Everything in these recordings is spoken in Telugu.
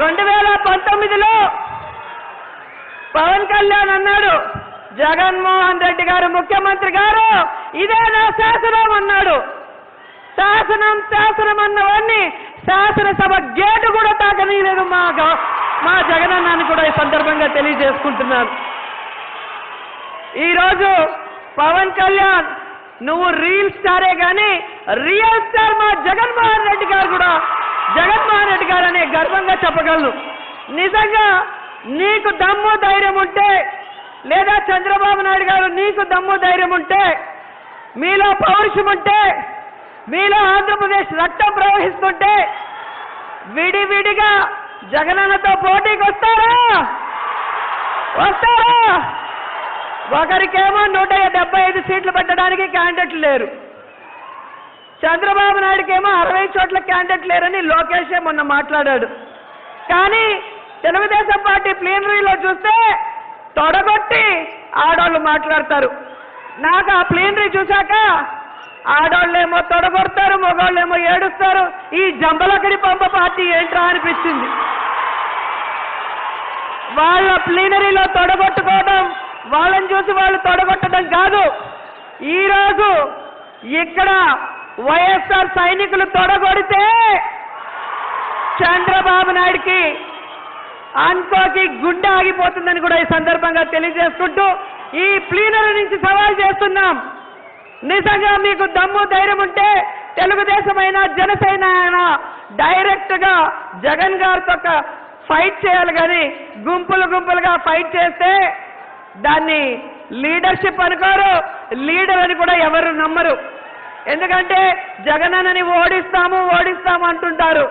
2019లో పవన్ కళ్యాణ్ అన్నాడు, జగన్మోహన్ రెడ్డి గారు ముఖ్యమంత్రి గారు ఇదే నా శాసనం అన్నాడు. శాసనం అన్నవాడిని శాసనసభ గేటు కూడా తాకనీయలేదు మా జగనన్నాన్ని కూడా ఈ సందర్భంగా తెలియజేసుకుంటున్నాను. ఈరోజు పవన్ కళ్యాణ్ నువ్వు రీల్ స్టారే కానీ రియల్ స్టార్ మా జగన్మోహన్ రెడ్డి గారు కూడా జగన్మోహన్ రెడ్డి గారు అనే గర్వంగా చెప్పగలను. నిజంగా నీకు దమ్ము ధైర్యం ఉంటే, లేదా చంద్రబాబు నాయుడు గారు నీకు దమ్ము ధైర్యం ఉంటే, మీలో పౌరుషం ఉంటే, మీలో ఆంధ్రప్రదేశ్ రక్తం ప్రవహిస్తుంటే విడివిడిగా జగనన్నతో పోటీకి వస్తారా? ఒకరికేమో 175 సీట్లు పెట్టడానికి క్యాండిడేట్లు లేరు, చంద్రబాబు నాయుడుకేమో 60 చోట్ల క్యాండిడేట్ లేరని లోకేషే మొన్న మాట్లాడాడు. కానీ తెలుగుదేశం పార్టీ ప్లీనరీలో చూస్తే తొడగొట్టి ఆడవాళ్ళు మాట్లాడతారు. నాకు ఆ ప్లీనరీ చూశాక ఆడవాళ్ళేమో తొడగొడతారు, మగవాళ్ళేమో ఏడుస్తారు. ఈ జంబలకడి పంప పార్టీ ఏంట్రా అనిపించింది. వాళ్ళ ప్లీనరీలో తొడగొట్టుకోవడం, వాళ్ళని చూసి వాళ్ళు తొడగొట్టడం కాదు. ఈరోజు ఇక్కడ వైఎస్ఆర్ సైనికులు తొడగొడితే చంద్రబాబు నాయుడికి అనుకోకి గుండె ఆగిపోతుందని కూడా ఈ సందర్భంగా తెలియజేసుకుంటూ ఈ ప్లీనరీ నుంచి సవాల్ చేస్తున్నాం. నిజంగా మీకు దమ్ము ధైర్యం ఉంటే తెలుగుదేశం అయినా జనసేన అయినా డైరెక్ట్ గా జగన్ గారితో ఫైట్ చేయాలి. కానీ గుంపులుగా ఫైట్ చేస్తే దాన్ని లీడర్షిప్ అనుకోరు, లీడర్ అని కూడా ఎవరు నమ్మరు. ఎందుకంటే జగనన్నని ఓడిస్తాము అంటుంటారు.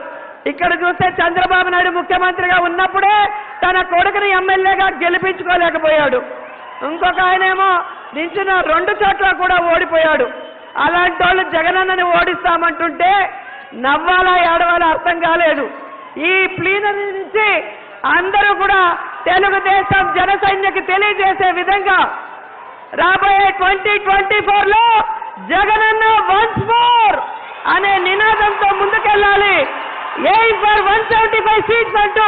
ఇక్కడ చూస్తే చంద్రబాబు నాయుడు ముఖ్యమంత్రిగా ఉన్నప్పుడే తన కొడుకుని ఎమ్మెల్యేగా గెలిపించుకోలేకపోయాడు. ఇంకొక ఆయనేమో నించిన 2 చోట్ల కూడా ఓడిపోయాడు. అలాంటి వాళ్ళు జగనన్నని ఓడిస్తామంటుంటే నవ్వాలా ఏడవాలా అర్థం కాలేదు. ఈ ప్లీనరీ నుంచి అందరూ కూడా తెలుగుదేశం జనసైన్యకి తెలియజేసే విధంగా రాబోయే 2024లో జగనన్న వన్స్ మోర్ అనే నినాదంతో ముందుకెళ్ళాలి. ఎయిమ్ ఫర్ 175 సీట్స్ అంటూ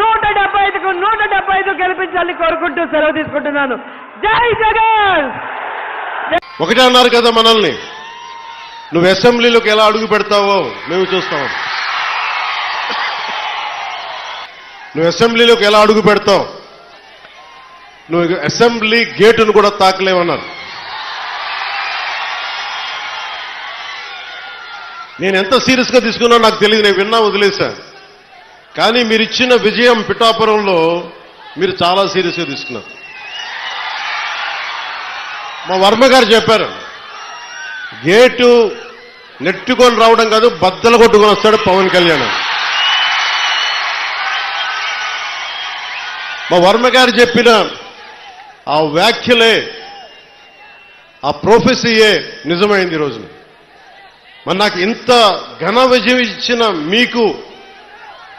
175కు 175 గెలిపించాలని కోరుకుంటూ సెలవు తీసుకుంటున్నాను. జై జగన్. ఒకటే అన్నారు కదా మనల్ని, నువ్వు అసెంబ్లీలోకి ఎలా అడుగు పెడతావో మేము చూస్తాం. నువ్వు అసెంబ్లీలోకి ఎలా అడుగు పెడతావు, నువ్వు అసెంబ్లీ గేటును కూడా తాకలేవన్నారు. నేను ఎంత సీరియస్గా తీసుకున్నా నాకు తెలియదు, నేను విన్నా వదిలేశాను. కానీ మీరు ఇచ్చిన విజయం పిఠాపురంలో మీరు చాలా సీరియస్గా తీసుకున్నారు. మా వర్మ గారు చెప్పారు, గేటు నెట్టుకొని రావడం కాదు, బద్దలు కొట్టుకొని వస్తాడు పవన్ కళ్యాణ్. మా వర్మ గారు చెప్పిన ఆ వ్యాఖ్యలే, ఆ ప్రొఫెసీయే నిజమైంది ఈరోజు. మరి నాకు ఇంత ఘన విజయం ఇచ్చిన మీకు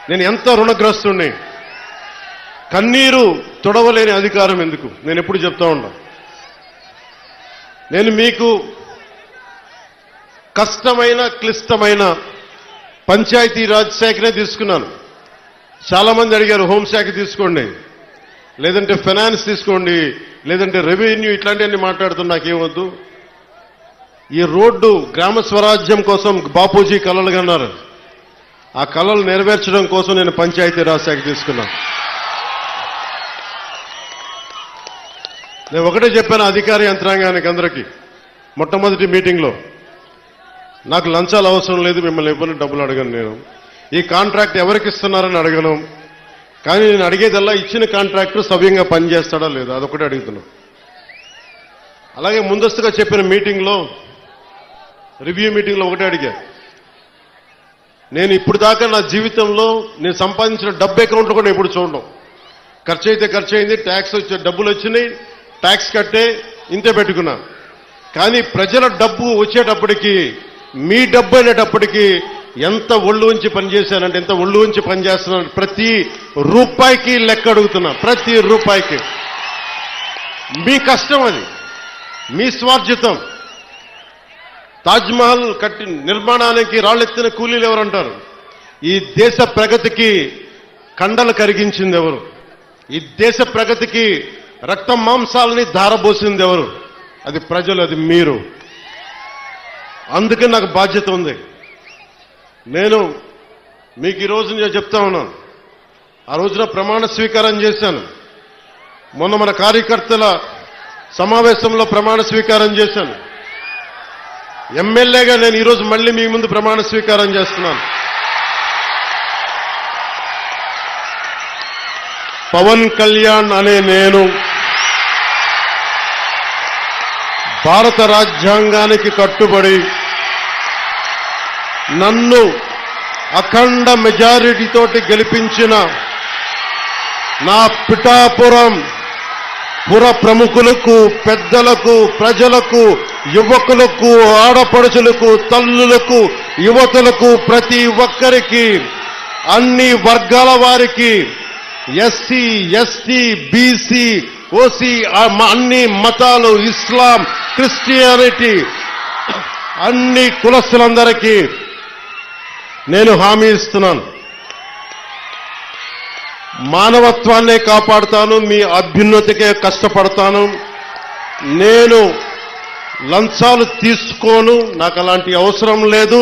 నేను ఎంత రుణగ్రస్తుణ్ణి. కన్నీరు తొడవలేని అధికారం ఎందుకు, నేను ఎప్పుడు చెప్తా ఉన్నా. నేను మీకు కష్టమైన క్లిష్టమైన పంచాయతీరాజ్ శాఖనే తీసుకున్నాను. చాలా మంది అడిగారు హోంశాఖ తీసుకోండి, లేదంటే ఫైనాన్స్ తీసుకోండి, లేదంటే రెవెన్యూ, ఇట్లాంటివన్నీ మాట్లాడుతున్నా. నాకేమొద్దు. ఈ రోడ్డు గ్రామ స్వరాజ్యం కోసం బాపూజీ కలలు కన్నారు. ఆ కలలు నెరవేర్చడం కోసం నేను పంచాయతీరాజ్ శాఖ తీసుకున్నా. నేను ఒకటే చెప్పాను అధికార యంత్రాంగానికి అందరికీ మొట్టమొదటి మీటింగ్లో, నాకు లంచాలు అవసరం లేదు, మిమ్మల్ని ఎవరిని డబ్బులు అడగను. నేను ఈ కాంట్రాక్ట్ ఎవరికి ఇస్తున్నారని అడగను. కానీ నేను అడిగేదల్లా ఇచ్చిన కాంట్రాక్టర్ సవ్యంగా పనిచేస్తాడా లేదా అదొకటి అడుగుతున్నా. అలాగే ముందస్తుగా చెప్పిన మీటింగ్లో, రివ్యూ మీటింగ్లో ఒకటే అడిగా, నేను ఇప్పుడు దాకా నా జీవితంలో నేను సంపాదించిన డబ్బు అకౌంట్లో కూడా ఎప్పుడు చూడడం. ఖర్చు అయితే ఖర్చు అయింది, ట్యాక్స్ వచ్చే డబ్బులు వచ్చినాయి, ట్యాక్స్ కట్టే ఇంతే పెట్టుకున్నా. కానీ ప్రజల డబ్బు వచ్చేటప్పటికి, మీ డబ్బు అనేటప్పటికీ ఎంత ఒళ్ళు ఉంచి పనిచేశానంటే, ఎంత ఒళ్ళు ఉంచి పనిచేస్తున్నాను. ప్రతి రూపాయికి లెక్క అడుగుతున్నా, ప్రతి రూపాయికి. మీ కష్టం అది, మీ స్వార్జితం. తాజ్మహల్ నిర్మాణానికి రాళ్ళెత్తిన కూలీలు ఎవరంటారు? ఈ దేశ ప్రగతికి కండలు కరిగించింది ఎవరు? ఈ దేశ ప్రగతికి రక్త మాంసాలని ధారబోసింది ఎవరు? అది ప్రజలు, అది మీరు. అందుకే నాకు బాధ్యత ఉంది. నేను మీకు ఈరోజు నేను చెప్తా ఉన్నాను, ఆ రోజున ప్రమాణ స్వీకారం చేశాను. మొన్న మన కార్యకర్తల సమావేశంలో ప్రమాణ స్వీకారం చేశాను. ఎమ్మెల్యేగా నేను ఈరోజు మళ్ళీ మీ ముందు ప్రమాణ స్వీకారం చేస్తున్నాను. పవన్ కళ్యాణ్ అనే నేను భారత రాజ్యాంగానికి కట్టుబడి నన్ను అఖండ మెజారిటీతోటి గెలిపించిన నా పిఠాపురం పుర ప్రముఖులకు, పెద్దలకు, ప్రజలకు, యువకులకు, ఆడపడుచులకు, తల్లులకు, యువతులకు, ప్రతి ఒక్కరికి, అన్ని వర్గాల వారికి, ఎస్సీ, ఎస్టీ, బీసీ, ఓసీ, అన్ని మతాలు, ఇస్లాం, క్రిస్టియానిటీ, అన్ని కులస్తులందరికీ నేను హామీ ఇస్తున్నాను. మానవత్వాన్నే కాపాడుతాను, మీ అభ్యున్నతికే కష్టపడతాను. నేను లంచాలు తీసుకోను, నాకు అలాంటి అవసరం లేదు.